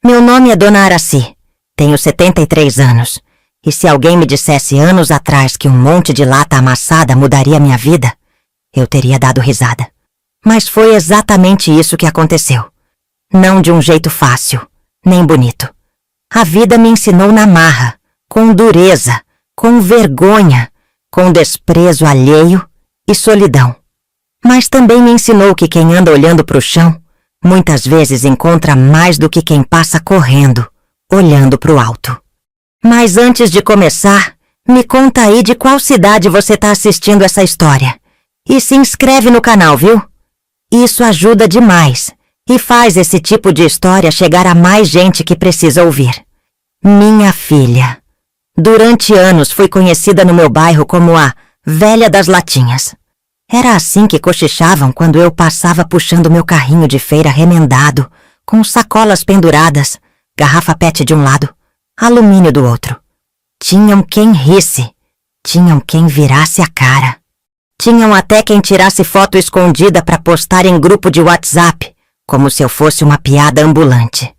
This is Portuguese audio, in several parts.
Meu nome é Dona Araci. Tenho 73 anos. E se alguém me dissesse anos atrás que um monte de lata amassada mudaria minha vida, eu teria dado risada. Mas foi exatamente isso que aconteceu. Não de um jeito fácil, nem bonito. A vida me ensinou na marra, com dureza, com vergonha, com desprezo alheio e solidão. Mas também me ensinou que quem anda olhando para o chão, muitas vezes encontra mais do que quem passa correndo, olhando para o alto. Mas antes de começar, me conta aí de qual cidade você está assistindo essa história. E se inscreve no canal, viu? Isso ajuda demais e faz esse tipo de história chegar a mais gente que precisa ouvir. Minha filha. Durante anos fui conhecida no meu bairro como a Velha das Latinhas. Era assim que cochichavam quando eu passava puxando meu carrinho de feira remendado, com sacolas penduradas, garrafa PET de um lado, alumínio do outro. Tinham quem risse, tinham quem virasse a cara. Tinham até quem tirasse foto escondida para postar em grupo de WhatsApp, como se eu fosse uma piada ambulante.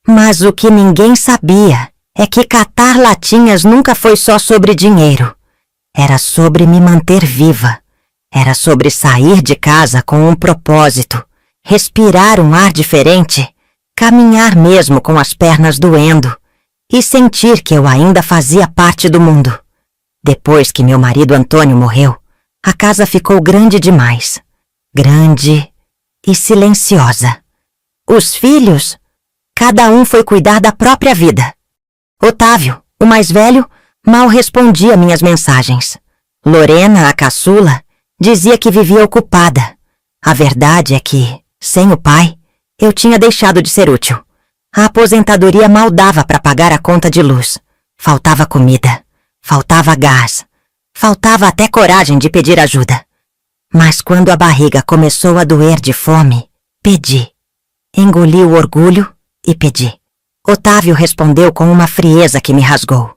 Mas o que ninguém sabia é que catar latinhas nunca foi só sobre dinheiro. Era sobre me manter viva. Era sobre sair de casa com um propósito, respirar um ar diferente, caminhar mesmo com as pernas doendo e sentir que eu ainda fazia parte do mundo. Depois que meu marido Antônio morreu, a casa ficou grande demais. Grande e silenciosa. Os filhos, cada um foi cuidar da própria vida. Otávio, o mais velho, mal respondia minhas mensagens. Lorena, a caçula, dizia que vivia ocupada. A verdade é que, sem o pai, eu tinha deixado de ser útil. A aposentadoria mal dava para pagar a conta de luz. Faltava comida, faltava gás, faltava até coragem de pedir ajuda. Mas quando a barriga começou a doer de fome, pedi. Engoli o orgulho e pedi. Otávio respondeu com uma frieza que me rasgou.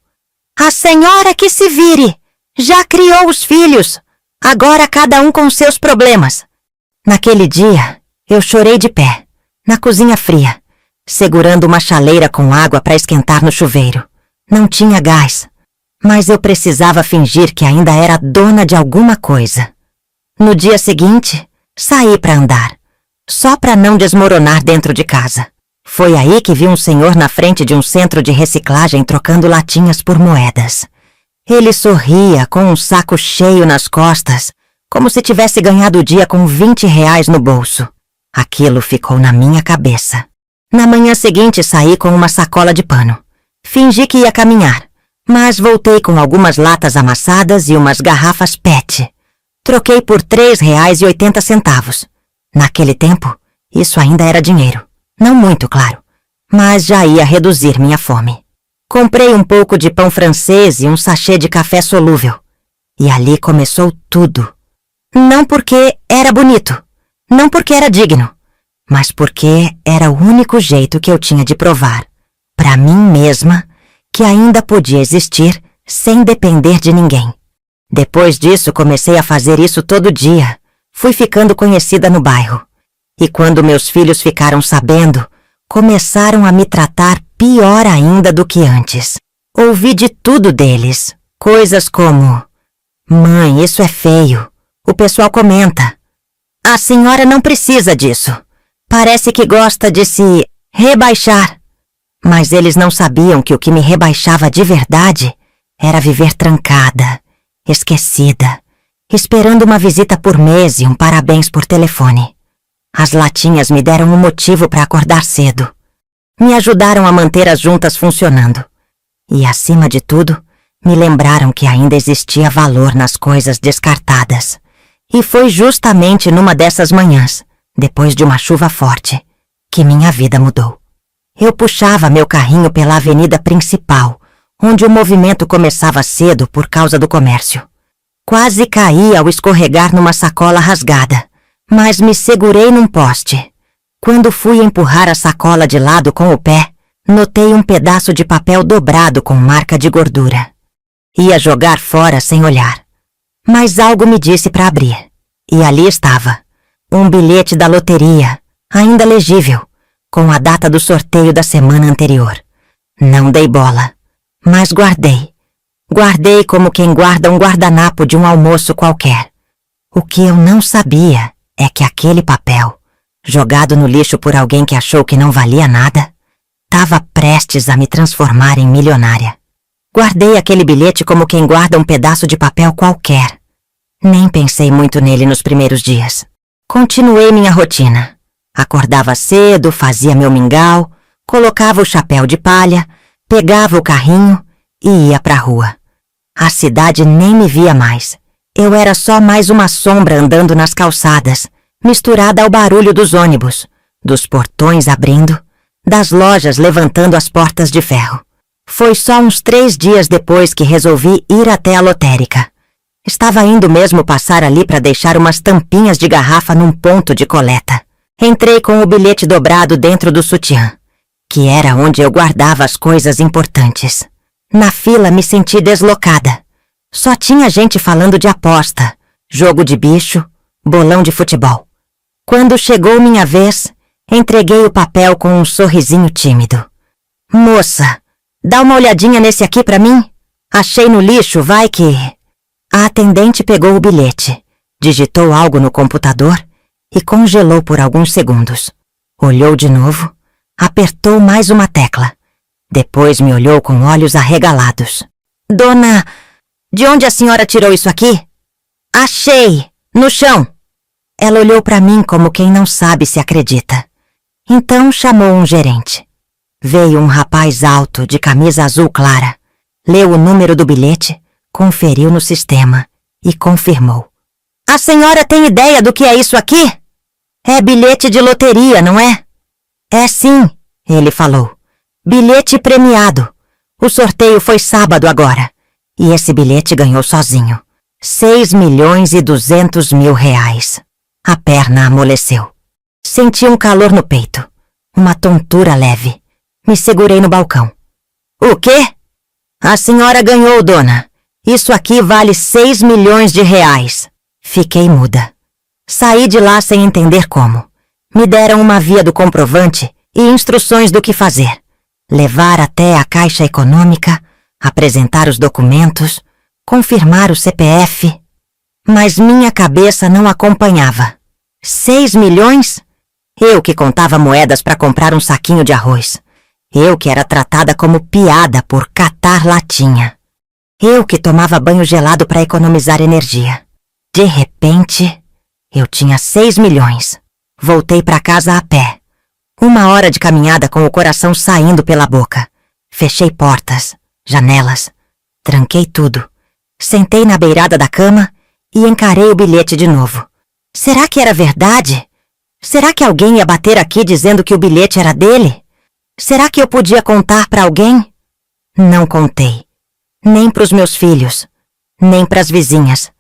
A senhora que se vire! Já criou os filhos! Agora cada um com seus problemas. Naquele dia, eu chorei de pé, na cozinha fria, segurando uma chaleira com água para esquentar no chuveiro. Não tinha gás, mas eu precisava fingir que ainda era dona de alguma coisa. No dia seguinte, saí para andar, só para não desmoronar dentro de casa. Foi aí que vi um senhor na frente de um centro de reciclagem trocando latinhas por moedas. Ele sorria com um saco cheio nas costas, como se tivesse ganhado o dia com R$20 no bolso. Aquilo ficou na minha cabeça. Na manhã seguinte saí com uma sacola de pano. Fingi que ia caminhar, mas voltei com algumas latas amassadas e umas garrafas PET. Troquei por R$3,80. Naquele tempo, isso ainda era dinheiro. Não muito, claro, mas já ia reduzir minha fome. Comprei um pouco de pão francês e um sachê de café solúvel. E ali começou tudo. Não porque era bonito, não porque era digno, mas porque era o único jeito que eu tinha de provar, para mim mesma, que ainda podia existir sem depender de ninguém. Depois disso, comecei a fazer isso todo dia. Fui ficando conhecida no bairro. E quando meus filhos ficaram sabendo, começaram a me tratar pior ainda do que antes. Ouvi de tudo deles. Coisas como: mãe, isso é feio. O pessoal comenta. A senhora não precisa disso. Parece que gosta de se rebaixar. Mas eles não sabiam que o que me rebaixava de verdade era viver trancada, esquecida, esperando uma visita por mês e um parabéns por telefone. As latinhas me deram um motivo para acordar cedo. Me ajudaram a manter as juntas funcionando. E, acima de tudo, me lembraram que ainda existia valor nas coisas descartadas. E foi justamente numa dessas manhãs, depois de uma chuva forte, que minha vida mudou. Eu puxava meu carrinho pela avenida principal, onde o movimento começava cedo por causa do comércio. Quase caí ao escorregar numa sacola rasgada, mas me segurei num poste. Quando fui empurrar a sacola de lado com o pé, notei um pedaço de papel dobrado com marca de gordura. Ia jogar fora sem olhar. Mas algo me disse para abrir. E ali estava, um bilhete da loteria, ainda legível, com a data do sorteio da semana anterior. Não dei bola, mas guardei. Guardei como quem guarda um guardanapo de um almoço qualquer. O que eu não sabia é que aquele papel, jogado no lixo por alguém que achou que não valia nada, estava prestes a me transformar em milionária. Guardei aquele bilhete como quem guarda um pedaço de papel qualquer. Nem pensei muito nele nos primeiros dias. Continuei minha rotina. Acordava cedo, fazia meu mingau, colocava o chapéu de palha, pegava o carrinho e ia pra rua. A cidade nem me via mais. Eu era só mais uma sombra andando nas calçadas, misturada ao barulho dos ônibus, dos portões abrindo, das lojas levantando as portas de ferro. Foi só uns 3 dias depois que resolvi ir até a lotérica. Estava indo mesmo passar ali para deixar umas tampinhas de garrafa num ponto de coleta. Entrei com o bilhete dobrado dentro do sutiã, que era onde eu guardava as coisas importantes. Na fila me senti deslocada. Só tinha gente falando de aposta, jogo de bicho, bolão de futebol. Quando chegou minha vez, entreguei o papel com um sorrisinho tímido. Moça, dá uma olhadinha nesse aqui pra mim? Achei no lixo, vai que... A atendente pegou o bilhete, digitou algo no computador e congelou por alguns segundos. Olhou de novo, apertou mais uma tecla. Depois me olhou com olhos arregalados. Dona, de onde a senhora tirou isso aqui? Achei, no chão. Ela olhou pra mim como quem não sabe se acredita. Então chamou um gerente. Veio um rapaz alto, de camisa azul clara, leu o número do bilhete, conferiu no sistema e confirmou. A senhora tem ideia do que é isso aqui? É bilhete de loteria, não é? É sim, ele falou. Bilhete premiado. O sorteio foi sábado agora. E esse bilhete ganhou sozinho. 6.200.000 reais. A perna amoleceu. Senti um calor no peito. Uma tontura leve. Me segurei no balcão. O quê? A senhora ganhou, dona. Isso aqui vale 6 milhões de reais. Fiquei muda. Saí de lá sem entender como. Me deram uma via do comprovante e instruções do que fazer. Levar até a Caixa Econômica, apresentar os documentos, confirmar o CPF. Mas minha cabeça não acompanhava. 6 milhões? Eu que contava moedas para comprar um saquinho de arroz. Eu que era tratada como piada por catar latinha. Eu que tomava banho gelado para economizar energia. De repente, eu tinha 6 milhões. Voltei para casa a pé. 1 hora de caminhada com o coração saindo pela boca. Fechei portas, janelas, tranquei tudo. Sentei na beirada da cama e encarei o bilhete de novo. Será que era verdade? Será que alguém ia bater aqui dizendo que o bilhete era dele? Será que eu podia contar para alguém? Não contei. Nem para os meus filhos, nem para as vizinhas,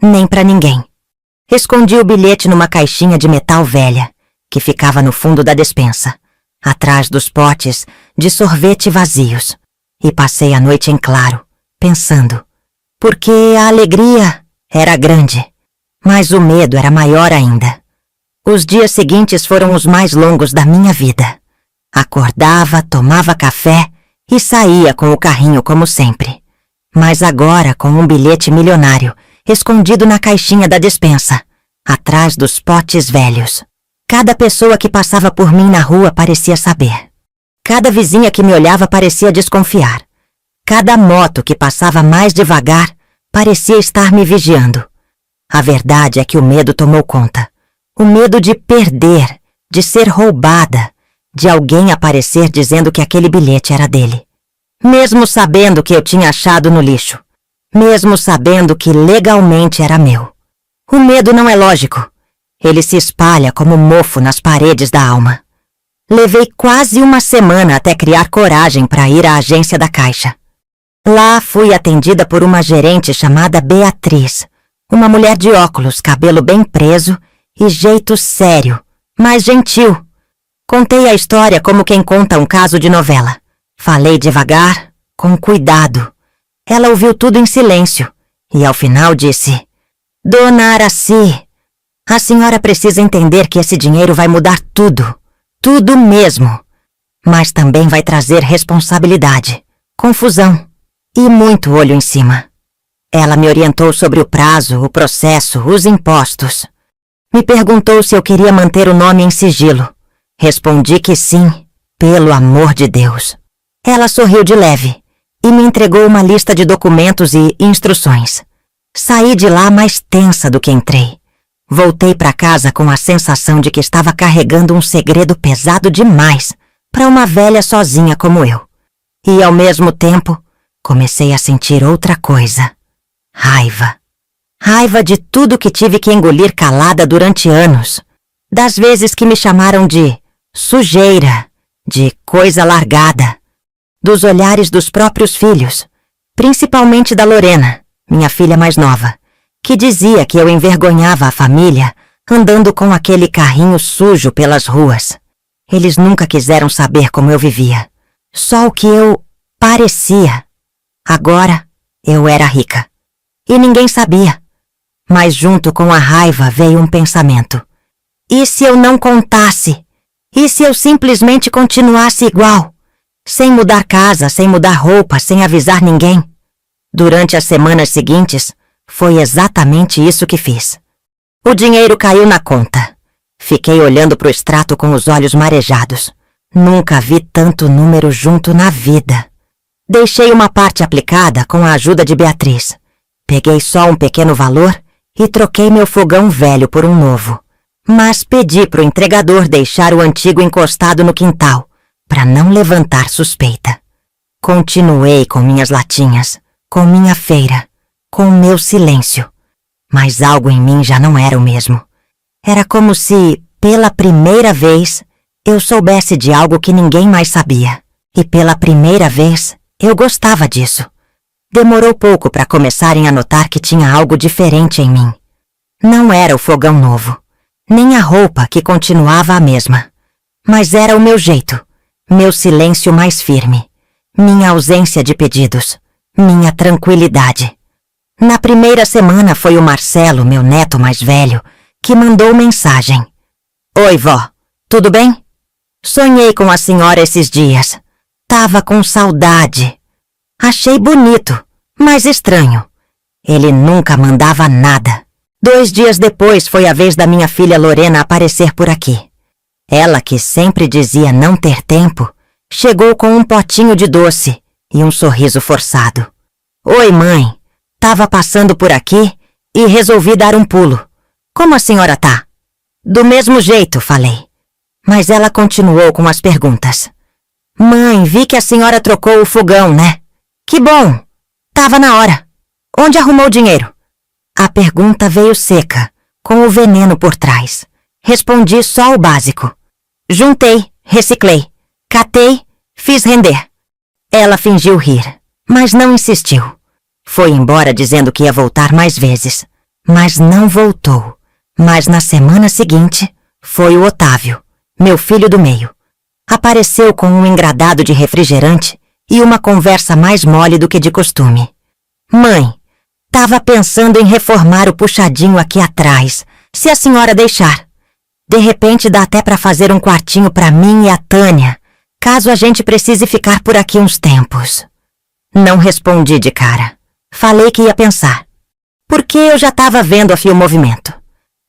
nem para ninguém. Escondi o bilhete numa caixinha de metal velha, que ficava no fundo da despensa, atrás dos potes de sorvete vazios, e passei a noite em claro, pensando, porque a alegria era grande, mas o medo era maior ainda. Os dias seguintes foram os mais longos da minha vida. Acordava, tomava café e saía com o carrinho como sempre. Mas agora com um bilhete milionário, escondido na caixinha da despensa, atrás dos potes velhos. Cada pessoa que passava por mim na rua parecia saber. Cada vizinha que me olhava parecia desconfiar. Cada moto que passava mais devagar parecia estar me vigiando. A verdade é que o medo tomou conta. O medo de perder, de ser roubada, de alguém aparecer dizendo que aquele bilhete era dele. Mesmo sabendo que eu tinha achado no lixo. Mesmo sabendo que legalmente era meu. O medo não é lógico. Ele se espalha como mofo nas paredes da alma. Levei quase 1 semana até criar coragem para ir à agência da Caixa. Lá fui atendida por uma gerente chamada Beatriz. Uma mulher de óculos, cabelo bem preso e jeito sério, mas gentil. Contei a história como quem conta um caso de novela. Falei devagar, com cuidado. Ela ouviu tudo em silêncio e ao final disse: Dona Araci, a senhora precisa entender que esse dinheiro vai mudar tudo. Tudo mesmo. Mas também vai trazer responsabilidade, confusão e muito olho em cima. Ela me orientou sobre o prazo, o processo, os impostos. Me perguntou se eu queria manter o nome em sigilo. Respondi que sim, pelo amor de Deus. Ela sorriu de leve e me entregou uma lista de documentos e instruções. Saí de lá mais tensa do que entrei. Voltei para casa com a sensação de que estava carregando um segredo pesado demais para uma velha sozinha como eu. E, ao mesmo tempo, comecei a sentir outra coisa. Raiva. Raiva de tudo que tive que engolir calada durante anos. Das vezes que me chamaram de sujeira, de coisa largada. Dos olhares dos próprios filhos, principalmente da Lorena, minha filha mais nova, que dizia que eu envergonhava a família andando com aquele carrinho sujo pelas ruas. Eles nunca quiseram saber como eu vivia, só o que eu parecia. Agora, eu era rica. E ninguém sabia. Mas junto com a raiva veio um pensamento. E se eu não contasse? E se eu simplesmente continuasse igual? Sem mudar casa, sem mudar roupa, sem avisar ninguém? Durante as semanas seguintes, foi exatamente isso que fiz. O dinheiro caiu na conta. Fiquei olhando para o extrato com os olhos marejados. Nunca vi tanto número junto na vida. Deixei uma parte aplicada com a ajuda de Beatriz. Peguei só um pequeno valor e troquei meu fogão velho por um novo. Mas pedi para o entregador deixar o antigo encostado no quintal, para não levantar suspeita. Continuei com minhas latinhas, com minha feira, com meu silêncio. Mas algo em mim já não era o mesmo. Era como se, pela primeira vez, eu soubesse de algo que ninguém mais sabia. E pela primeira vez, eu gostava disso. Demorou pouco para começarem a notar que tinha algo diferente em mim. Não era o fogão novo, nem a roupa que continuava a mesma. Mas era o meu jeito, meu silêncio mais firme, minha ausência de pedidos, minha tranquilidade. Na primeira semana foi o Marcelo, meu neto mais velho, que mandou mensagem. Oi, vó, tudo bem? Sonhei com a senhora esses dias. Tava com saudade. Achei bonito, mas estranho. Ele nunca mandava nada. 2 dias depois foi a vez da minha filha Lorena aparecer por aqui. Ela, que sempre dizia não ter tempo, chegou com um potinho de doce e um sorriso forçado. Oi, mãe. Tava passando por aqui e resolvi dar um pulo. Como a senhora tá? Do mesmo jeito, falei. Mas ela continuou com as perguntas. Mãe, vi que a senhora trocou o fogão, né? Que bom! Tava na hora. Onde arrumou o dinheiro? A pergunta veio seca, com o veneno por trás. Respondi só o básico. Juntei, reciclei, catei, fiz render. Ela fingiu rir, mas não insistiu. Foi embora dizendo que ia voltar mais vezes, mas não voltou. Mas na semana seguinte, foi o Otávio, meu filho do meio. Apareceu com um engradado de refrigerante e uma conversa mais mole do que de costume. Mãe, tava pensando em reformar o puxadinho aqui atrás, se a senhora deixar. De repente dá até para fazer um quartinho para mim e a Tânia, caso a gente precise ficar por aqui uns tempos. Não respondi de cara. Falei que ia pensar. Porque eu já estava vendo a movimento.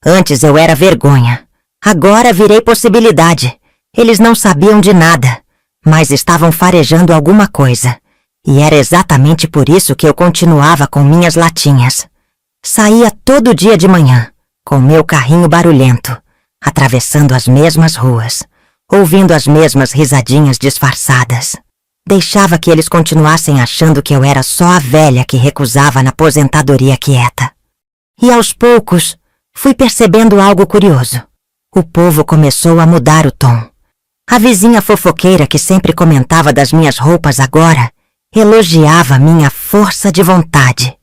Antes eu era vergonha. Agora virei possibilidade. Eles não sabiam de nada, mas estavam farejando alguma coisa. E era exatamente por isso que eu continuava com minhas latinhas. Saía todo dia de manhã, com meu carrinho barulhento, atravessando as mesmas ruas, ouvindo as mesmas risadinhas disfarçadas. Deixava que eles continuassem achando que eu era só a velha que recusava na aposentadoria quieta. E aos poucos, fui percebendo algo curioso. O povo começou a mudar o tom. A vizinha fofoqueira que sempre comentava das minhas roupas agora, elogiava minha força de vontade.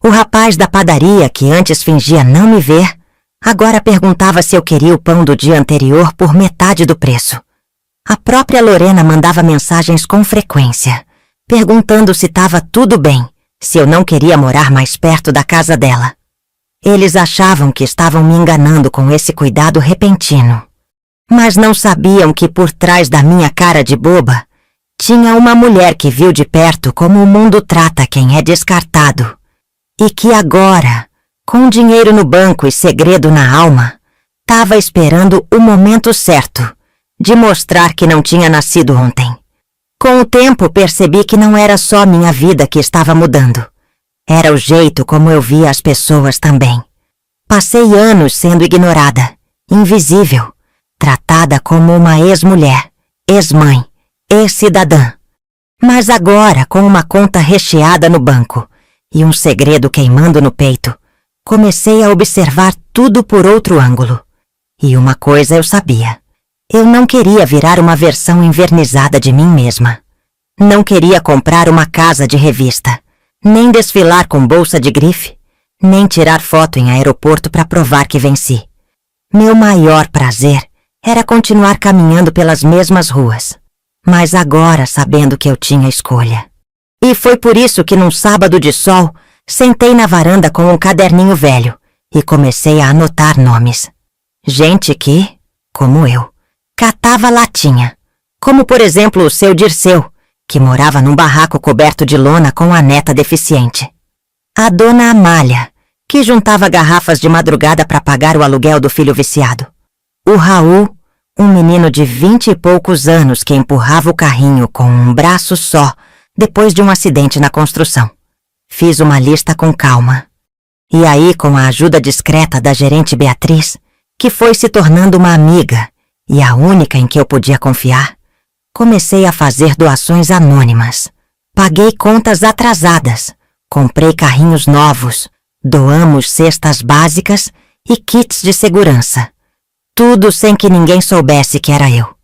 O rapaz da padaria, que antes fingia não me ver, agora perguntava se eu queria o pão do dia anterior por metade do preço. A própria Lorena mandava mensagens com frequência, perguntando se estava tudo bem, se eu não queria morar mais perto da casa dela. Eles achavam que estavam me enganando com esse cuidado repentino. Mas não sabiam que por trás da minha cara de boba tinha uma mulher que viu de perto como o mundo trata quem é descartado e que agora, com dinheiro no banco e segredo na alma, estava esperando o momento certo de mostrar que não tinha nascido ontem. Com o tempo percebi que não era só minha vida que estava mudando. Era o jeito como eu via as pessoas também. Passei anos sendo ignorada, invisível, tratada como uma ex-mulher, ex-mãe, ex-cidadã. Mas agora, com uma conta recheada no banco e um segredo queimando no peito, comecei a observar tudo por outro ângulo. E uma coisa eu sabia. Eu não queria virar uma versão envernizada de mim mesma. Não queria comprar uma casa de revista, nem desfilar com bolsa de grife, nem tirar foto em aeroporto para provar que venci. Meu maior prazer era continuar caminhando pelas mesmas ruas, mas agora sabendo que eu tinha escolha. E foi por isso que num sábado de sol, sentei na varanda com um caderninho velho e comecei a anotar nomes. Gente que, como eu, catava latinha, como por exemplo o seu Dirceu, que morava num barraco coberto de lona com a neta deficiente. A dona Amália, que juntava garrafas de madrugada para pagar o aluguel do filho viciado. O Raul, um menino de 20 e poucos anos que empurrava o carrinho com um braço só depois de um acidente na construção. Fiz uma lista com calma. E aí, com a ajuda discreta da gerente Beatriz, que foi se tornando uma amiga e a única em que eu podia confiar, comecei a fazer doações anônimas. Paguei contas atrasadas, comprei carrinhos novos, doamos cestas básicas e kits de segurança. Tudo sem que ninguém soubesse que era eu.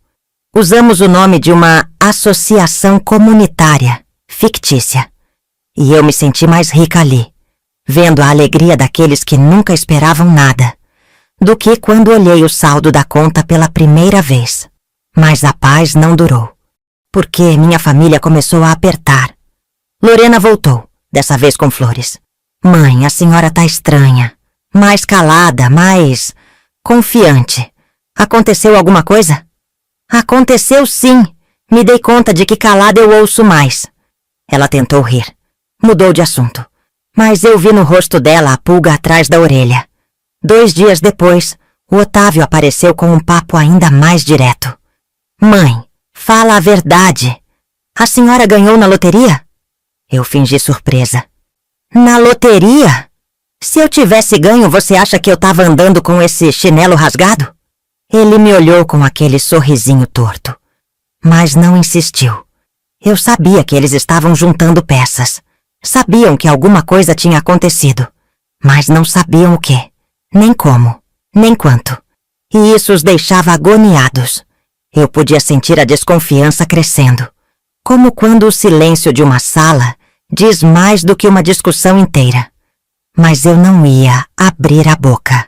Usamos o nome de uma associação comunitária, fictícia. E eu me senti mais rica ali, vendo a alegria daqueles que nunca esperavam nada, do que quando olhei o saldo da conta pela primeira vez. Mas a paz não durou, porque minha família começou a apertar. Lorena voltou, dessa vez com flores. Mãe, a senhora tá estranha, mais calada, mais confiante. Aconteceu alguma coisa? Aconteceu sim. Me dei conta de que calada eu ouço mais. Ela tentou rir. Mudou de assunto. Mas eu vi no rosto dela a pulga atrás da orelha. 2 dias depois, o Otávio apareceu com um papo ainda mais direto. Mãe, fala a verdade. A senhora ganhou na loteria? Eu fingi surpresa. Na loteria? Se eu tivesse ganho, você acha que eu tava andando com esse chinelo rasgado? Ele me olhou com aquele sorrisinho torto. Mas não insistiu. Eu sabia que eles estavam juntando peças. Sabiam que alguma coisa tinha acontecido. Mas não sabiam o quê, nem como, nem quanto. E isso os deixava agoniados. Eu podia sentir a desconfiança crescendo. Como quando o silêncio de uma sala diz mais do que uma discussão inteira. Mas eu não ia abrir a boca.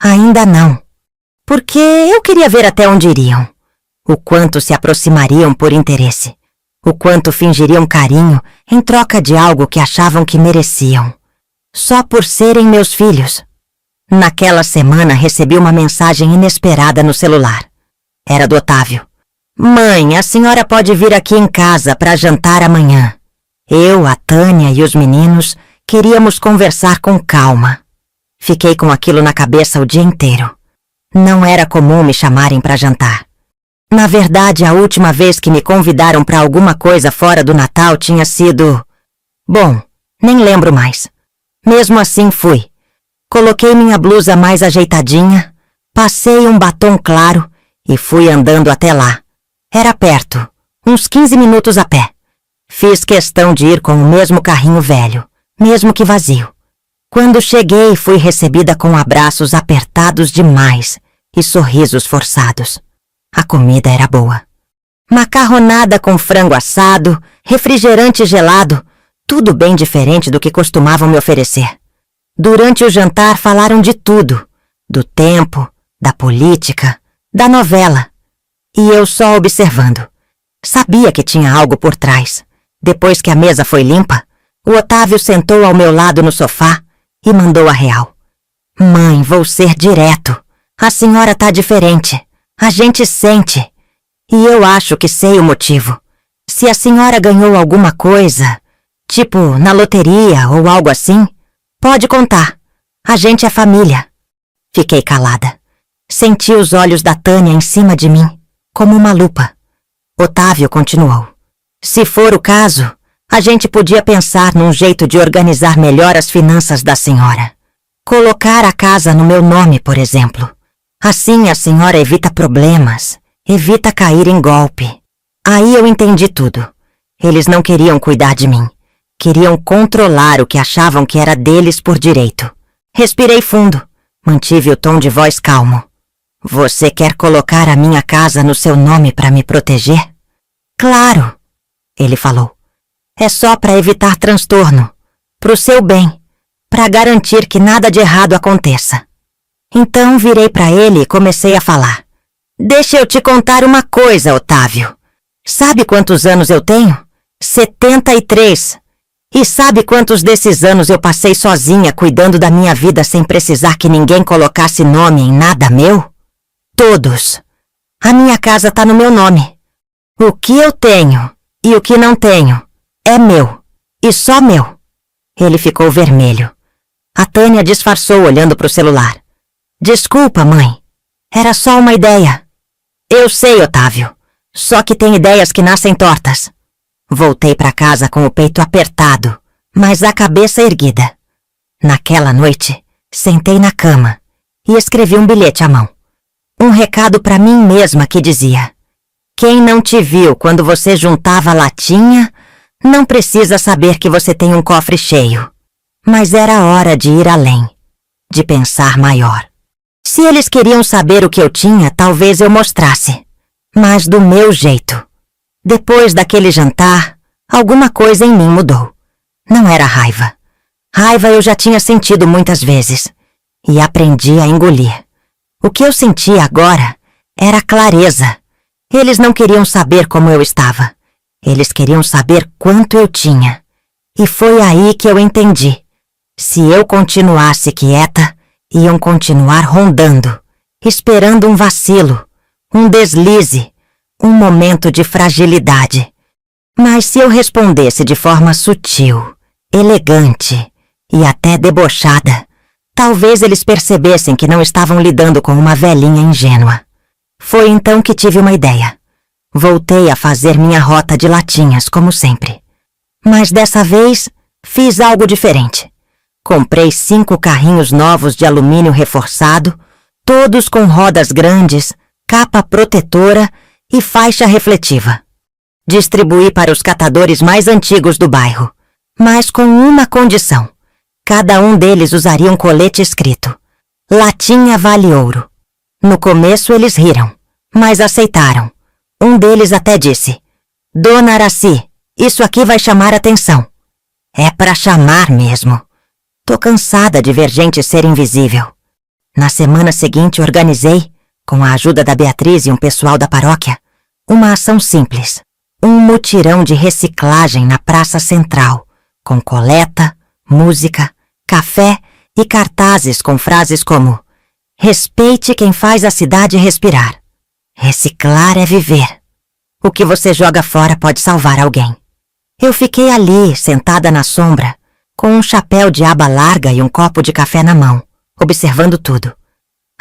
Ainda não. Porque eu queria ver até onde iriam. O quanto se aproximariam por interesse. O quanto fingiriam carinho em troca de algo que achavam que mereciam. Só por serem meus filhos. Naquela semana recebi uma mensagem inesperada no celular. Era do Otávio. Mãe, a senhora pode vir aqui em casa para jantar amanhã. Eu, a Tânia e os meninos queríamos conversar com calma. Fiquei com aquilo na cabeça o dia inteiro. Não era comum me chamarem para jantar. Na verdade, a última vez que me convidaram para alguma coisa fora do Natal tinha sido... Bom, nem lembro mais. Mesmo assim fui. Coloquei minha blusa mais ajeitadinha, passei um batom claro e fui andando até lá. Era perto, uns 15 minutos a pé. Fiz questão de ir com o mesmo carrinho velho, mesmo que vazio. Quando cheguei, fui recebida com abraços apertados demais e sorrisos forçados. A comida era boa. Macarronada com frango assado, refrigerante gelado, tudo bem diferente do que costumavam me oferecer. Durante o jantar falaram de tudo, do tempo, da política, da novela. E eu só observando. Sabia que tinha algo por trás. Depois que a mesa foi limpa, o Otávio sentou ao meu lado no sofá e mandou a real. Mãe, vou ser direto. A senhora tá diferente. A gente sente. E eu acho que sei o motivo. Se a senhora ganhou alguma coisa, tipo na loteria ou algo assim, pode contar. A gente é família. Fiquei calada. Senti os olhos da Tânia em cima de mim, como uma lupa. Otávio continuou. Se for o caso, a gente podia pensar num jeito de organizar melhor as finanças da senhora. Colocar a casa no meu nome, por exemplo. Assim a senhora evita problemas, evita cair em golpe. Aí eu entendi tudo. Eles não queriam cuidar de mim. Queriam controlar o que achavam que era deles por direito. Respirei fundo. Mantive o tom de voz calmo. Você quer colocar a minha casa no seu nome para me proteger? Claro, ele falou. É só para evitar transtorno. Pro seu bem. Para garantir que nada de errado aconteça. Então virei para ele e comecei a falar. Deixa eu te contar uma coisa, Otávio. Sabe quantos anos eu tenho? 73. E sabe quantos desses anos eu passei sozinha cuidando da minha vida sem precisar que ninguém colocasse nome em nada meu? Todos. A minha casa tá no meu nome. O que eu tenho e o que não tenho é meu. E só meu. Ele ficou vermelho. A Tânia disfarçou olhando pro celular. Desculpa, mãe. Era só uma ideia. Eu sei, Otávio. Só que tem ideias que nascem tortas. Voltei para casa com o peito apertado, mas a cabeça erguida. Naquela noite, sentei na cama e escrevi um bilhete à mão. Um recado para mim mesma que dizia: quem não te viu quando você juntava latinha, não precisa saber que você tem um cofre cheio. Mas era hora de ir além, de pensar maior. Se eles queriam saber o que eu tinha, talvez eu mostrasse. Mas do meu jeito. Depois daquele jantar, alguma coisa em mim mudou. Não era raiva. Raiva eu já tinha sentido muitas vezes. E aprendi a engolir. O que eu sentia agora era clareza. Eles não queriam saber como eu estava. Eles queriam saber quanto eu tinha. E foi aí que eu entendi. Se eu continuasse quieta, iam continuar rondando, esperando um vacilo, um deslize, um momento de fragilidade. Mas se eu respondesse de forma sutil, elegante e até debochada, talvez eles percebessem que não estavam lidando com uma velhinha ingênua. Foi então que tive uma ideia. Voltei a fazer minha rota de latinhas, como sempre. Mas dessa vez, fiz algo diferente. Comprei 5 carrinhos novos de alumínio reforçado, todos com rodas grandes, capa protetora e faixa refletiva. Distribuí para os catadores mais antigos do bairro, mas com uma condição. Cada um deles usaria um colete escrito: Latinha vale ouro. No começo eles riram, mas aceitaram. Um deles até disse: Dona Araci, isso aqui vai chamar atenção. É pra chamar mesmo. Tô cansada de ver gente ser invisível. Na semana seguinte organizei, com a ajuda da Beatriz e um pessoal da paróquia, uma ação simples. Um mutirão de reciclagem na Praça Central, com coleta, música, café e cartazes com frases como: respeite quem faz a cidade respirar. Reciclar é viver. O que você joga fora pode salvar alguém. Eu fiquei ali, sentada na sombra, com um chapéu de aba larga e um copo de café na mão, observando tudo.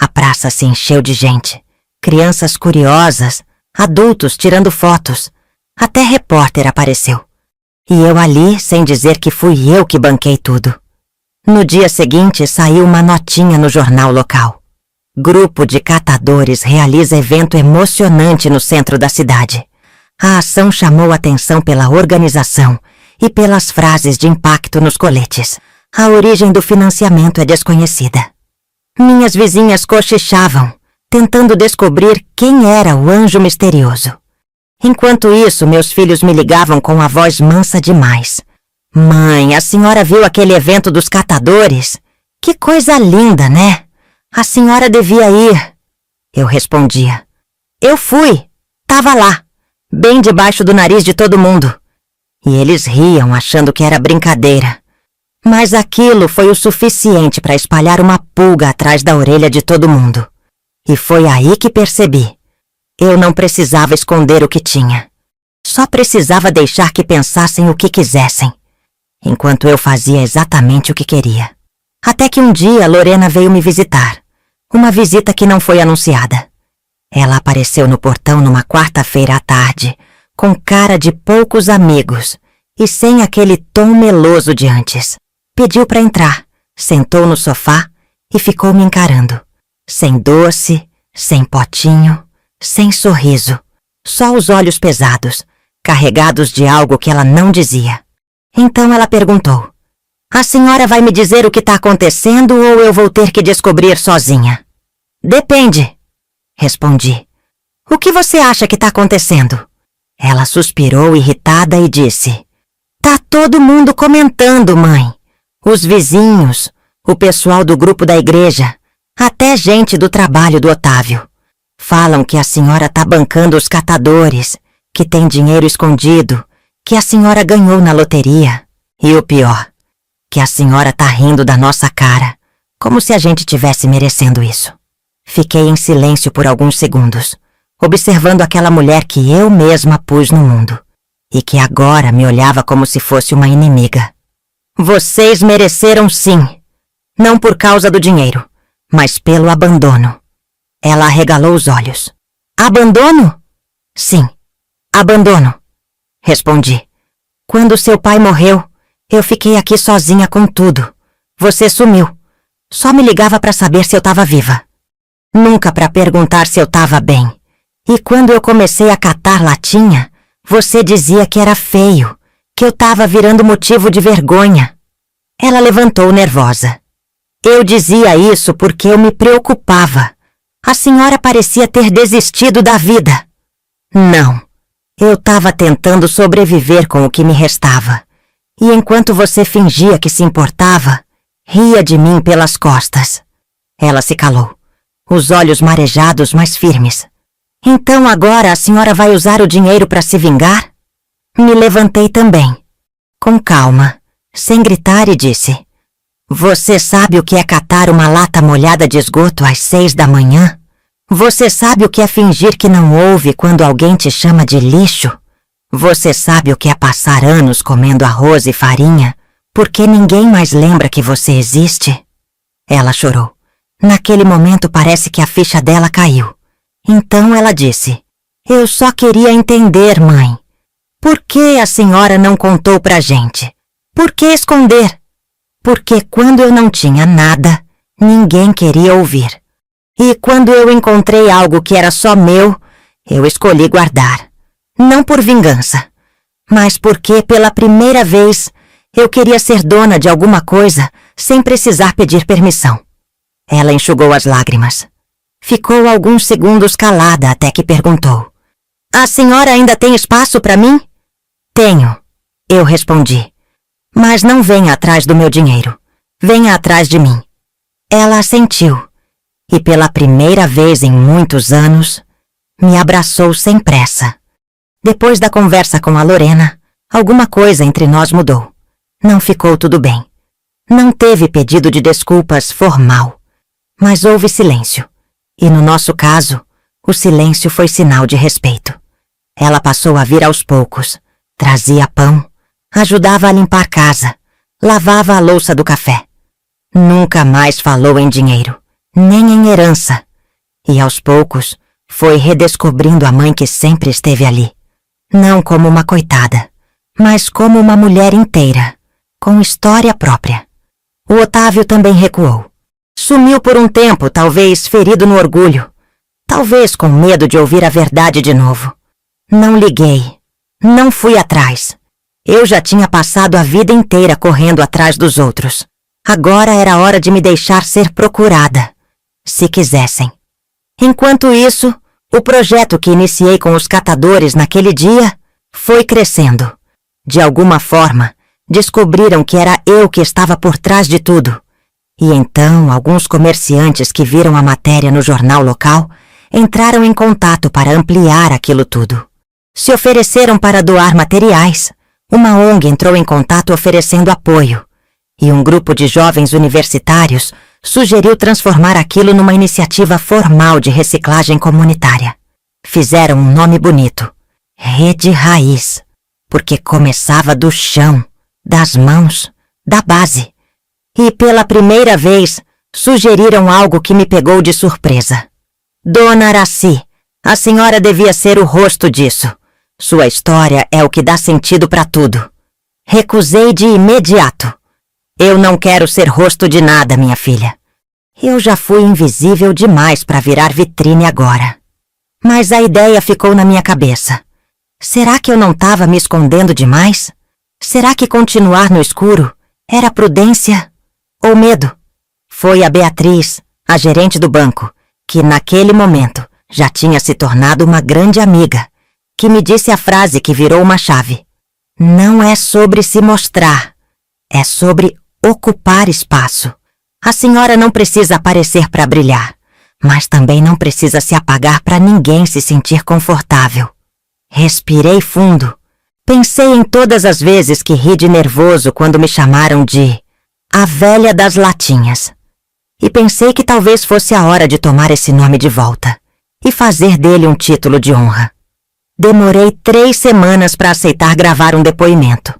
A praça se encheu de gente. Crianças curiosas, adultos tirando fotos. Até repórter apareceu. E eu ali, sem dizer que fui eu que banquei tudo. No dia seguinte, saiu uma notinha no jornal local. Grupo de catadores realiza evento emocionante no centro da cidade. A ação chamou atenção pela organização e pelas frases de impacto nos coletes. A origem do financiamento é desconhecida. Minhas vizinhas cochichavam, tentando descobrir quem era o anjo misterioso. Enquanto isso, meus filhos me ligavam com a voz mansa demais. Mãe, a senhora viu aquele evento dos catadores? Que coisa linda, né? A senhora devia ir. Eu respondia. Eu fui. Tava lá, bem debaixo do nariz de todo mundo. E eles riam, achando que era brincadeira. Mas aquilo foi o suficiente para espalhar uma pulga atrás da orelha de todo mundo. E foi aí que percebi. Eu não precisava esconder o que tinha. Só precisava deixar que pensassem o que quisessem, enquanto eu fazia exatamente o que queria. Até que um dia Lorena veio me visitar. Uma visita que não foi anunciada. Ela apareceu no portão numa quarta-feira à tarde, com cara de poucos amigos e sem aquele tom meloso de antes. Pediu para entrar, sentou no sofá e ficou me encarando. Sem doce, sem potinho, sem sorriso. Só os olhos pesados, carregados de algo que ela não dizia. Então ela perguntou: "A senhora vai me dizer o que está acontecendo ou eu vou ter que descobrir sozinha?" "Depende", respondi. "O que você acha que está acontecendo?" Ela suspirou irritada e disse: "Tá todo mundo comentando, mãe. Os vizinhos, o pessoal do grupo da igreja, até gente do trabalho do Otávio. Falam que a senhora tá bancando os catadores, que tem dinheiro escondido, que a senhora ganhou na loteria. E o pior, que a senhora tá rindo da nossa cara, como se a gente tivesse merecendo isso." Fiquei em silêncio por alguns segundos, observando aquela mulher que eu mesma pus no mundo, e que agora me olhava como se fosse uma inimiga. "Vocês mereceram sim, não por causa do dinheiro, mas pelo abandono." Ela arregalou os olhos. "Abandono?" "Sim, abandono", respondi. "Quando seu pai morreu, eu fiquei aqui sozinha com tudo. Você sumiu. Só me ligava para saber se eu estava viva. Nunca para perguntar se eu estava bem. E quando eu comecei a catar latinha, você dizia que era feio, que eu estava virando motivo de vergonha." Ela levantou nervosa. "Eu dizia isso porque eu me preocupava. A senhora parecia ter desistido da vida." "Não, eu estava tentando sobreviver com o que me restava. E enquanto você fingia que se importava, ria de mim pelas costas." Ela se calou, os olhos marejados, mas firmes. "Então agora a senhora vai usar o dinheiro para se vingar?" Me levantei também, com calma, sem gritar, e disse: "Você sabe o que é catar uma lata molhada de esgoto às 6 da manhã? Você sabe o que é fingir que não ouve quando alguém te chama de lixo? Você sabe o que é passar anos comendo arroz e farinha, porque ninguém mais lembra que você existe?" Ela chorou. Naquele momento parece que a ficha dela caiu. Então ela disse: "Eu só queria entender, mãe. Por que a senhora não contou pra gente? Por que esconder? Porque quando eu não tinha nada, ninguém queria ouvir. E quando eu encontrei algo que era só meu, eu escolhi guardar. Não por vingança, mas porque pela primeira vez eu queria ser dona de alguma coisa sem precisar pedir permissão." Ela enxugou as lágrimas. Ficou alguns segundos calada até que perguntou: "A senhora ainda tem espaço para mim?" "Tenho", eu respondi. "Mas não venha atrás do meu dinheiro. Venha atrás de mim." Ela assentiu, e pela primeira vez em muitos anos, me abraçou sem pressa. Depois da conversa com a Lorena, alguma coisa entre nós mudou. Não ficou tudo bem. Não teve pedido de desculpas formal, mas houve silêncio. E no nosso caso, o silêncio foi sinal de respeito. Ela passou a vir aos poucos, trazia pão, ajudava a limpar casa, lavava a louça do café. Nunca mais falou em dinheiro, nem em herança. E aos poucos, foi redescobrindo a mãe que sempre esteve ali. Não como uma coitada, mas como uma mulher inteira, com história própria. O Otávio também recuou. Sumiu por um tempo, talvez ferido no orgulho. Talvez com medo de ouvir a verdade de novo. Não liguei. Não fui atrás. Eu já tinha passado a vida inteira correndo atrás dos outros. Agora era hora de me deixar ser procurada, se quisessem. Enquanto isso, o projeto que iniciei com os catadores naquele dia foi crescendo. De alguma forma, descobriram que era eu que estava por trás de tudo. E então, alguns comerciantes que viram a matéria no jornal local entraram em contato para ampliar aquilo tudo. Se ofereceram para doar materiais. Uma ONG entrou em contato oferecendo apoio. E um grupo de jovens universitários sugeriu transformar aquilo numa iniciativa formal de reciclagem comunitária. Fizeram um nome bonito. Rede Raiz. Porque começava do chão, das mãos, da base. E pela primeira vez, sugeriram algo que me pegou de surpresa. Dona Araci, a senhora devia ser o rosto disso. Sua história é o que dá sentido para tudo. Recusei de imediato. Eu não quero ser rosto de nada, minha filha. Eu já fui invisível demais para virar vitrine agora. Mas a ideia ficou na minha cabeça. Será que eu não estava me escondendo demais? Será que continuar no escuro era prudência ou medo? Foi a Beatriz, a gerente do banco, que naquele momento já tinha se tornado uma grande amiga, que me disse a frase que virou uma chave. Não é sobre se mostrar, é sobre ocupar espaço. A senhora não precisa aparecer para brilhar, mas também não precisa se apagar para ninguém se sentir confortável. Respirei fundo. Pensei em todas as vezes que ri de nervoso quando me chamaram de a velha das latinhas. E pensei que talvez fosse a hora de tomar esse nome de volta e fazer dele um título de honra. Demorei 3 semanas para aceitar gravar um depoimento.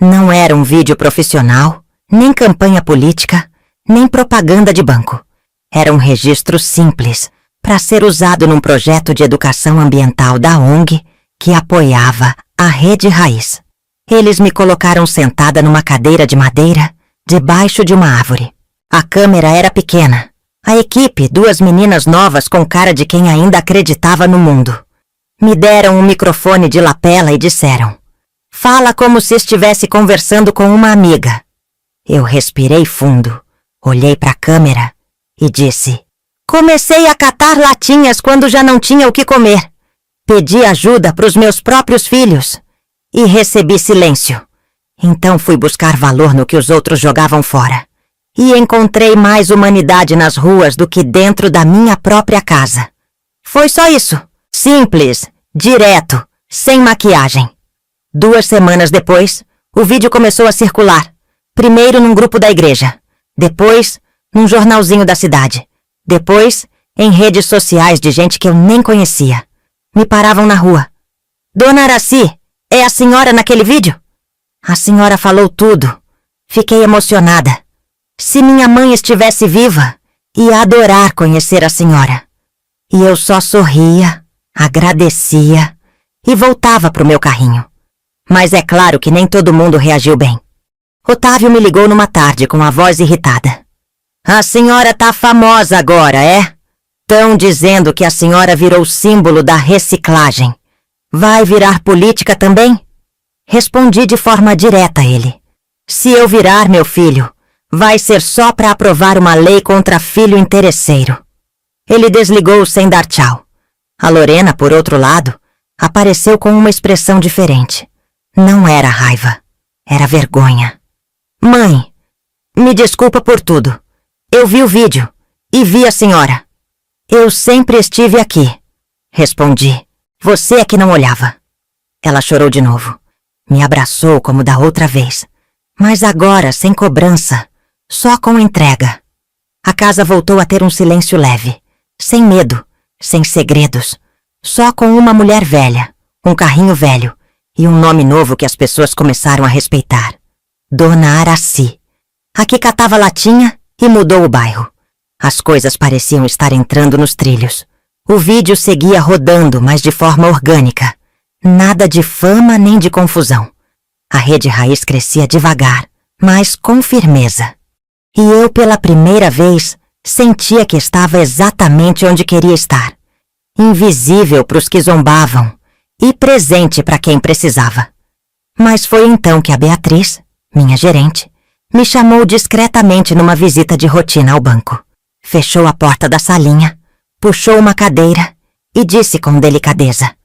Não era um vídeo profissional, nem campanha política, nem propaganda de banco. Era um registro simples para ser usado num projeto de educação ambiental da ONG que apoiava a Rede Raiz. Eles me colocaram sentada numa cadeira de madeira, debaixo de uma árvore. A câmera era pequena. A equipe, 2 meninas novas com cara de quem ainda acreditava no mundo. Me deram um microfone de lapela e disseram: "Fala como se estivesse conversando com uma amiga." Eu respirei fundo, olhei para a câmera e disse: "Comecei a catar latinhas quando já não tinha o que comer. Pedi ajuda para os meus próprios filhos e recebi silêncio. Então fui buscar valor no que os outros jogavam fora. E encontrei mais humanidade nas ruas do que dentro da minha própria casa. Foi só isso. Simples, direto, sem maquiagem." 2 semanas depois, o vídeo começou a circular. Primeiro num grupo da igreja, depois num jornalzinho da cidade, depois em redes sociais de gente que eu nem conhecia. Me paravam na rua. "Dona Araci, é a senhora naquele vídeo?" A senhora falou tudo. Fiquei emocionada. Se minha mãe estivesse viva, ia adorar conhecer a senhora. E eu só sorria, agradecia e voltava pro meu carrinho. Mas é claro que nem todo mundo reagiu bem. Otávio me ligou numa tarde com a voz irritada. "A senhora tá famosa agora, é? Tão dizendo que a senhora virou símbolo da reciclagem. Vai virar política também?" Respondi de forma direta a ele. "Se eu virar, meu filho, vai ser só para aprovar uma lei contra filho interesseiro." Ele desligou sem dar tchau. A Lorena, por outro lado, apareceu com uma expressão diferente. Não era raiva, era vergonha. "Mãe, me desculpa por tudo. Eu vi o vídeo e vi a senhora." "Eu sempre estive aqui", respondi. "Você é que não olhava." Ela chorou de novo. Me abraçou como da outra vez, mas agora sem cobrança, só com entrega. A casa voltou a ter um silêncio leve, sem medo, sem segredos, só com uma mulher velha, um carrinho velho e um nome novo que as pessoas começaram a respeitar. Dona Araci. A que catava latinha e mudou o bairro. As coisas pareciam estar entrando nos trilhos. O vídeo seguia rodando, mas de forma orgânica. Nada de fama nem de confusão. A Rede Raiz crescia devagar, mas com firmeza. E eu, pela primeira vez, sentia que estava exatamente onde queria estar. Invisível para os que zombavam e presente para quem precisava. Mas foi então que a Beatriz, minha gerente, me chamou discretamente numa visita de rotina ao banco. Fechou a porta da salinha, puxou uma cadeira e disse com delicadeza: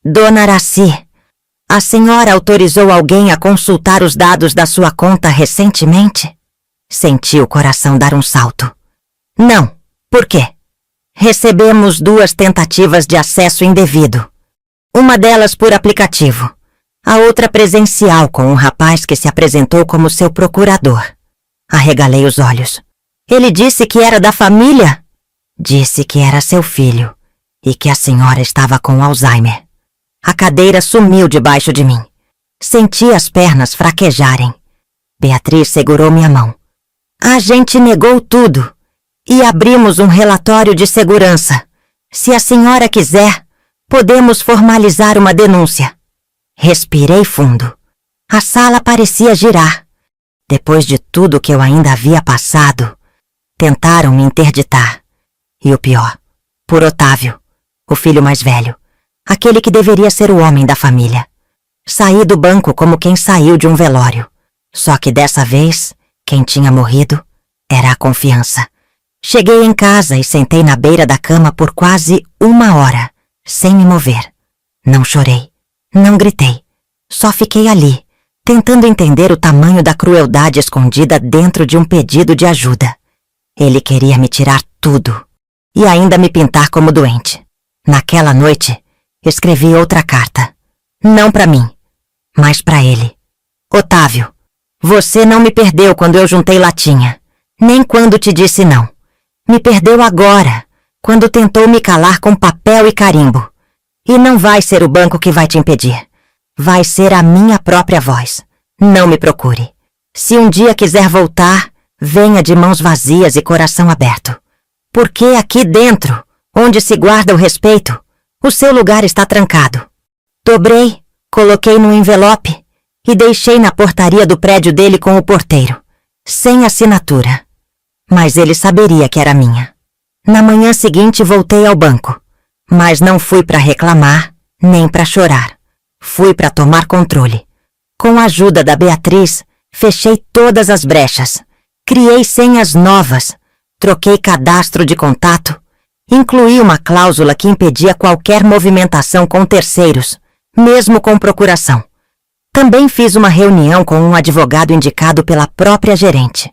"Dona Araci, a senhora autorizou alguém a consultar os dados da sua conta recentemente?" Senti o coração dar um salto. "Não. Por quê?" "Recebemos 2 tentativas de acesso indevido. Uma delas por aplicativo. A outra presencial com um rapaz que se apresentou como seu procurador." Arregalei os olhos. "Ele disse que era da família?" "Disse que era seu filho. e que a senhora estava com Alzheimer. A cadeira sumiu debaixo de mim. Senti as pernas fraquejarem. Beatriz segurou minha mão. A gente negou tudo e abrimos um relatório de segurança. Se a senhora quiser, podemos formalizar uma denúncia. Respirei fundo. A sala parecia girar. Depois de tudo que eu ainda havia passado, tentaram me interditar. E o pior, por Otávio, o filho mais velho, aquele que deveria ser o homem da família. Saí do banco como quem saiu de um velório. Só que dessa vez, quem tinha morrido era a confiança. Cheguei em casa e sentei na beira da cama por quase 1 hora, sem me mover. Não chorei, não gritei. Só fiquei ali, tentando entender o tamanho da crueldade escondida dentro de um pedido de ajuda. Ele queria me tirar tudo e ainda me pintar como doente. Naquela noite, escrevi outra carta. Não para mim, mas para ele. Otávio, você não me perdeu quando eu juntei latinha, nem quando te disse não. Me perdeu agora, quando tentou me calar com papel e carimbo. E não vai ser o banco que vai te impedir. Vai ser a minha própria voz. Não me procure. Se um dia quiser voltar, venha de mãos vazias e coração aberto. Porque aqui dentro, onde se guarda o respeito, o seu lugar está trancado. Dobrei, coloquei no envelope e deixei na portaria do prédio dele com o porteiro, sem assinatura. Mas ele saberia que era minha. Na manhã seguinte voltei ao banco, mas não fui para reclamar, nem para chorar. Fui para tomar controle. Com a ajuda da Beatriz, fechei todas as brechas, criei senhas novas, troquei cadastro de contato, incluí uma cláusula que impedia qualquer movimentação com terceiros, mesmo com procuração. Também fiz uma reunião com um advogado indicado pela própria gerente.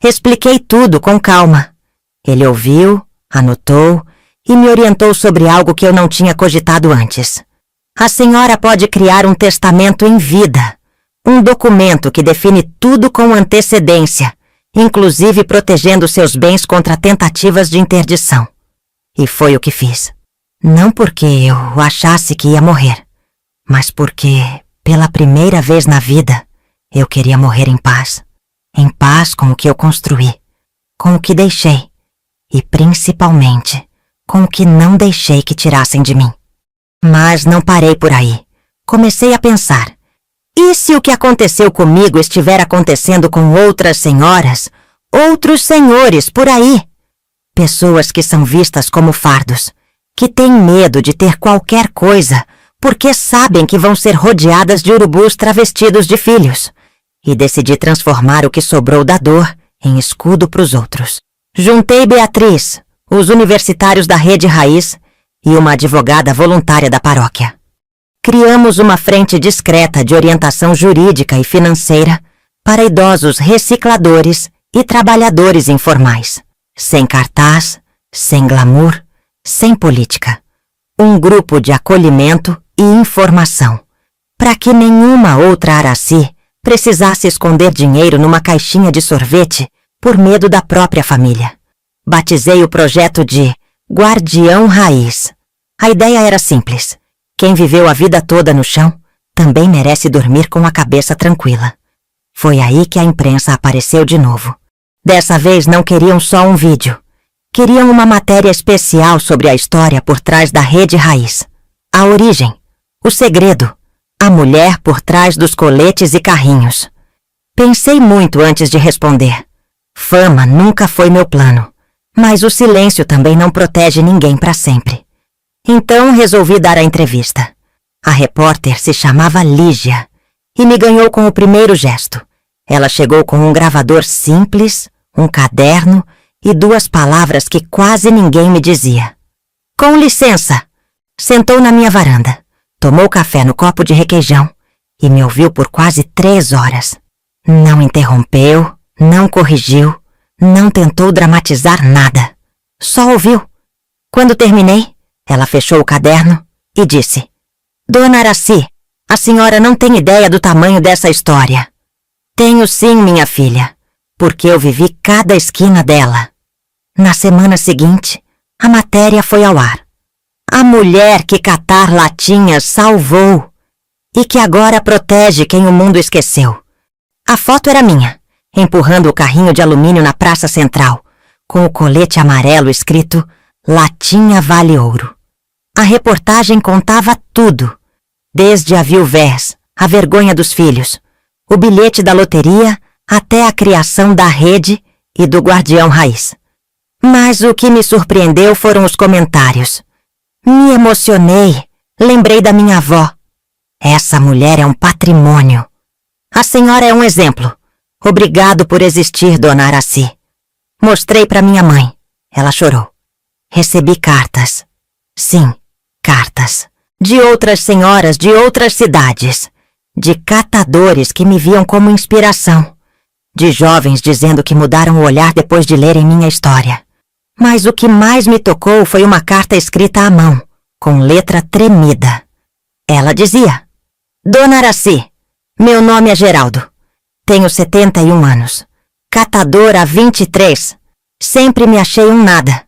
Expliquei tudo com calma. Ele ouviu, anotou e me orientou sobre algo que eu não tinha cogitado antes. A senhora pode criar um testamento em vida, um documento que define tudo com antecedência, inclusive protegendo seus bens contra tentativas de interdição. E foi o que fiz. Não porque eu achasse que ia morrer, mas porque, pela primeira vez na vida, eu queria morrer em paz. Em paz com o que eu construí, com o que deixei, e principalmente com o que não deixei que tirassem de mim. Mas não parei por aí. Comecei a pensar, e se o que aconteceu comigo estiver acontecendo com outras senhoras, outros senhores por aí? Pessoas que são vistas como fardos, que têm medo de ter qualquer coisa, porque sabem que vão ser rodeadas de urubus travestidos de filhos. E decidi transformar o que sobrou da dor em escudo para os outros. Juntei Beatriz, os universitários da Rede Raiz e uma advogada voluntária da paróquia. Criamos uma frente discreta de orientação jurídica e financeira para idosos recicladores e trabalhadores informais. Sem cartaz, sem glamour, sem política. Um grupo de acolhimento e informação, para que nenhuma outra Araci precisasse esconder dinheiro numa caixinha de sorvete por medo da própria família. Batizei o projeto de Guardião Raiz. A ideia era simples. Quem viveu a vida toda no chão também merece dormir com a cabeça tranquila. Foi aí que a imprensa apareceu de novo. Dessa vez não queriam só um vídeo. Queriam uma matéria especial sobre a história por trás da Rede Raiz. A origem, o segredo, a mulher por trás dos coletes e carrinhos. Pensei muito antes de responder. Fama nunca foi meu plano, mas o silêncio também não protege ninguém para sempre. Então resolvi dar a entrevista. A repórter se chamava Lígia e me ganhou com o primeiro gesto. Ela chegou com um gravador simples, um caderno e 2 palavras que quase ninguém me dizia. Com licença! Sentou na minha varanda. Tomou café no copo de requeijão e me ouviu por quase 3 horas. Não interrompeu, não corrigiu, não tentou dramatizar nada. Só ouviu. Quando terminei, ela fechou o caderno e disse: Dona Araci, a senhora não tem ideia do tamanho dessa história. Tenho sim, minha filha, porque eu vivi cada esquina dela. Na semana seguinte, a matéria foi ao ar. A mulher que catar latinhas salvou e que agora protege quem o mundo esqueceu. A foto era minha, empurrando o carrinho de alumínio na praça central, com o colete amarelo escrito Latinha Vale Ouro. A reportagem contava tudo, desde a viuvez, a vergonha dos filhos, o bilhete da loteria até a criação da rede e do guardião raiz. Mas o que me surpreendeu foram os comentários. Me emocionei, lembrei da minha avó. Essa mulher é um patrimônio. A senhora é um exemplo. Obrigado por existir, dona Araci. Mostrei para minha mãe. Ela chorou. Recebi cartas. Sim, cartas. De outras senhoras de outras cidades. De catadores que me viam como inspiração. De jovens dizendo que mudaram o olhar depois de lerem minha história. Mas o que mais me tocou foi uma carta escrita à mão, com letra tremida. Ela dizia: Dona Araci, meu nome é Geraldo. Tenho 71 anos. Catador há 23. Sempre me achei um nada.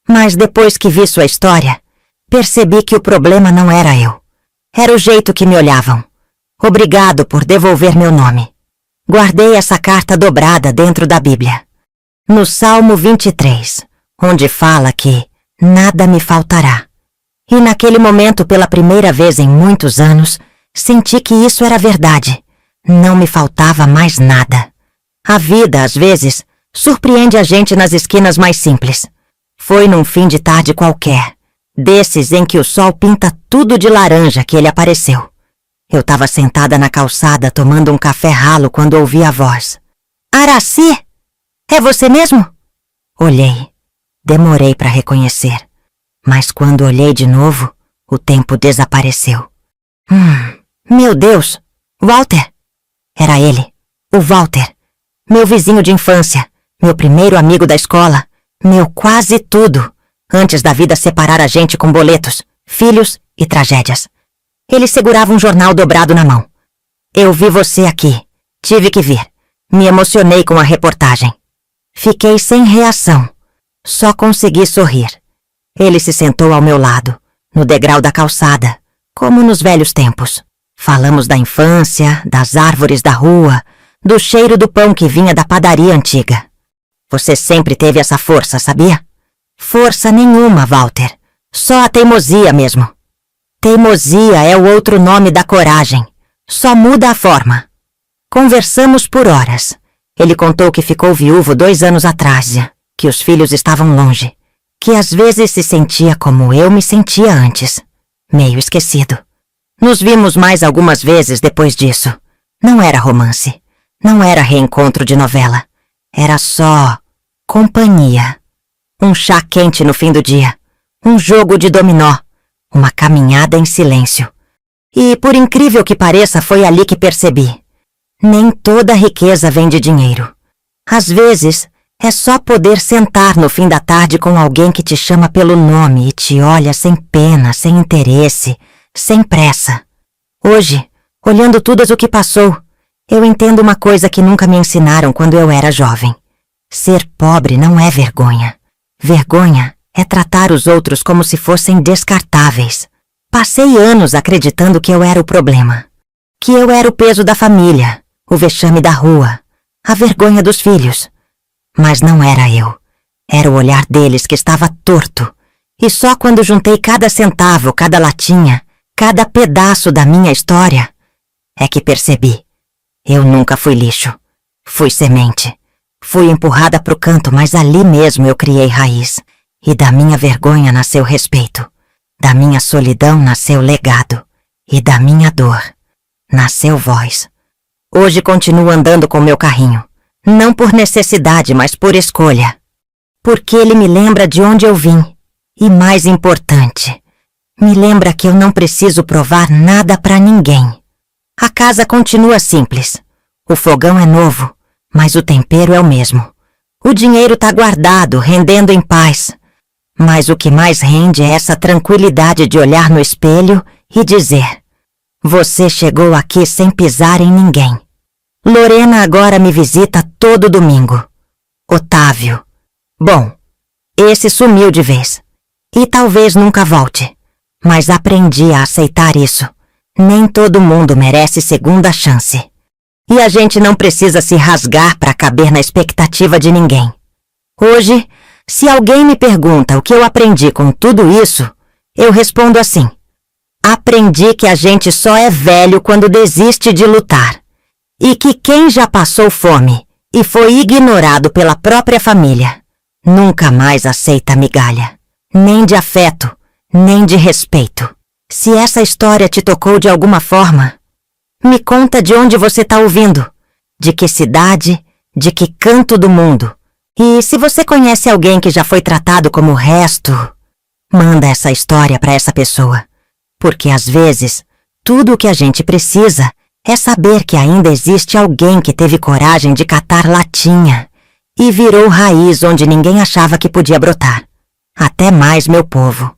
Mas depois que vi sua história, percebi que o problema não era eu. Era o jeito que me olhavam. Obrigado por devolver meu nome. Guardei essa carta dobrada dentro da Bíblia. No Salmo 23, onde fala que nada me faltará. E naquele momento, pela primeira vez em muitos anos, senti que isso era verdade. Não me faltava mais nada. A vida, às vezes, surpreende a gente nas esquinas mais simples. Foi num fim de tarde qualquer, desses em que o sol pinta tudo de laranja, que ele apareceu. Eu estava sentada na calçada tomando um café ralo quando ouvi a voz. Araci? É você mesmo? Olhei. Demorei para reconhecer. Mas quando olhei de novo, o tempo desapareceu. Meu Deus! Walter! Era ele, o Walter. Meu vizinho de infância, meu primeiro amigo da escola, meu quase tudo, antes da vida separar a gente com boletos, filhos e tragédias. Ele segurava um jornal dobrado na mão. Eu vi você aqui. Tive que vir. Me emocionei com a reportagem. Fiquei sem reação. Só consegui sorrir. Ele se sentou ao meu lado, no degrau da calçada, como nos velhos tempos. Falamos da infância, das árvores da rua, do cheiro do pão que vinha da padaria antiga. Você sempre teve essa força, sabia? Força nenhuma, Walter. Só a teimosia mesmo. Teimosia é o outro nome da coragem. Só muda a forma. Conversamos por horas. Ele contou que ficou viúvo 2 anos atrás, que os filhos estavam longe, que às vezes se sentia como eu me sentia antes, meio esquecido. Nos vimos mais algumas vezes depois disso. Não era romance. Não era reencontro de novela. Era só companhia. Um chá quente no fim do dia. Um jogo de dominó. Uma caminhada em silêncio. E, por incrível que pareça, foi ali que percebi. Nem toda riqueza vem de dinheiro. Às vezes, é só poder sentar no fim da tarde com alguém que te chama pelo nome e te olha sem pena, sem interesse, sem pressa. Hoje, olhando tudo o que passou, eu entendo uma coisa que nunca me ensinaram quando eu era jovem. Ser pobre não é vergonha. Vergonha é tratar os outros como se fossem descartáveis. Passei anos acreditando que eu era o problema. Que eu era o peso da família, o vexame da rua, a vergonha dos filhos. Mas não era eu. Era o olhar deles que estava torto. E só quando juntei cada centavo, cada latinha, cada pedaço da minha história, é que percebi. Eu nunca fui lixo. Fui semente. Fui empurrada pro canto, mas ali mesmo eu criei raiz. E da minha vergonha nasceu respeito. Da minha solidão nasceu legado. E da minha dor nasceu voz. Hoje continuo andando com meu carrinho. Não por necessidade, mas por escolha. Porque ele me lembra de onde eu vim. E mais importante, me lembra que eu não preciso provar nada pra ninguém. A casa continua simples. O fogão é novo, mas o tempero é o mesmo. O dinheiro tá guardado, rendendo em paz. Mas o que mais rende é essa tranquilidade de olhar no espelho e dizer: você chegou aqui sem pisar em ninguém. Lorena agora me visita todo domingo. Otávio. Bom, esse sumiu de vez. E talvez nunca volte. Mas aprendi a aceitar isso. Nem todo mundo merece segunda chance. E a gente não precisa se rasgar para caber na expectativa de ninguém. Hoje, se alguém me pergunta o que eu aprendi com tudo isso, eu respondo assim: aprendi que a gente só é velho quando desiste de lutar. E que quem já passou fome e foi ignorado pela própria família, nunca mais aceita migalha. Nem de afeto, nem de respeito. Se essa história te tocou de alguma forma, me conta de onde você está ouvindo, de que cidade, de que canto do mundo. E se você conhece alguém que já foi tratado como o resto, manda essa história para essa pessoa. Porque às vezes, tudo o que a gente precisa é saber que ainda existe alguém que teve coragem de catar latinha e virou raiz onde ninguém achava que podia brotar. Até mais, meu povo.